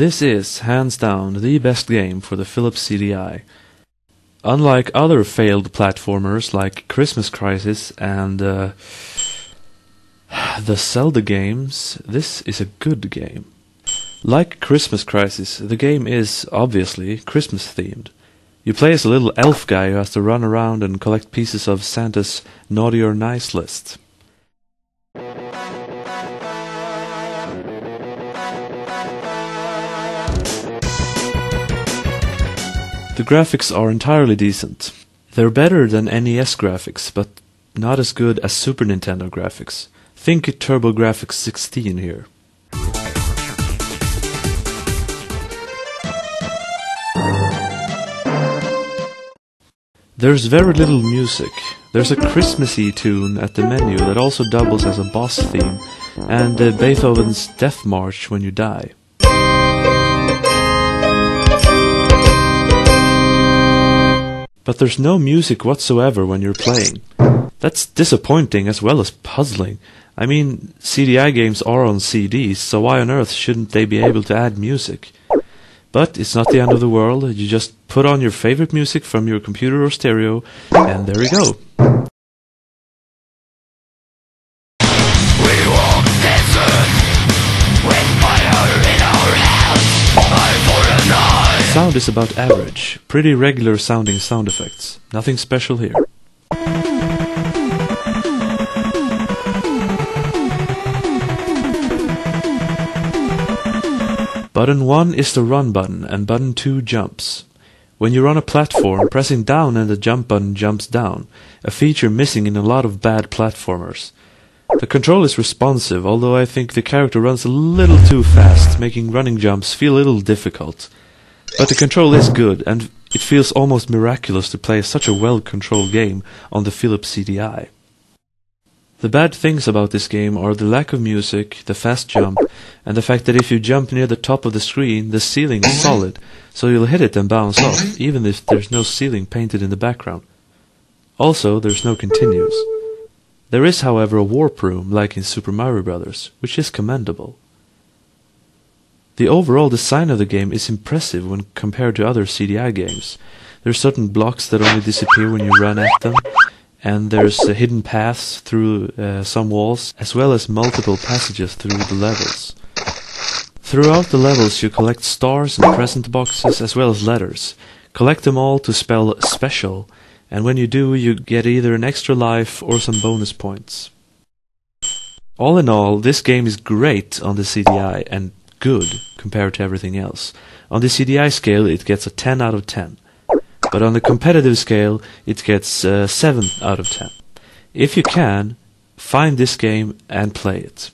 This is, hands down, the best game for the Philips CDI. Unlike other failed platformers like Christmas Crisis and the Zelda games, this is a good game. Like Christmas Crisis, the game is, obviously, Christmas themed. You play as a little elf guy who has to run around and collect pieces of Santa's naughty or nice list. The graphics are entirely decent. They're better than NES graphics, but not as good as Super Nintendo graphics. Think TurboGrafx 16 here. There's very little music. There's a Christmassy tune at the menu that also doubles as a boss theme, and Beethoven's Death March when you die. But there's no music whatsoever when you're playing. That's disappointing as well as puzzling. I mean, CDI games are on CDs, so why on earth shouldn't they be able to add music? But it's not the end of the world. You just put on your favorite music from your computer or stereo, and there you go. Sound is about average, pretty regular sounding sound effects. Nothing special here. Button 1 is the run button and button 2 jumps. When you're on a platform, pressing down and the jump button jumps down, a feature missing in a lot of bad platformers. The control is responsive, although I think the character runs a little too fast, making running jumps feel a little difficult. But the control is good, and it feels almost miraculous to play such a well-controlled game on the Philips CDI. The bad things about this game are the lack of music, the fast jump, and the fact that if you jump near the top of the screen, the ceiling is solid, so you'll hit it and bounce off, even if there's no ceiling painted in the background. Also, there's no continues. There is, however, a warp room, like in Super Mario Bros., which is commendable. The overall design of the game is impressive when compared to other CDI games. There are certain blocks that only disappear when you run at them, and there's hidden paths through some walls, as well as multiple passages through the levels. Throughout the levels you collect stars and present boxes as well as letters. Collect them all to spell special, and when you do you get either an extra life or some bonus points. All in all, this game is great on the CDI and good compared to everything else. On the CDI scale it gets a 10 out of 10. But on the competitive scale it gets 7 out of 10. If you can, find this game and play it.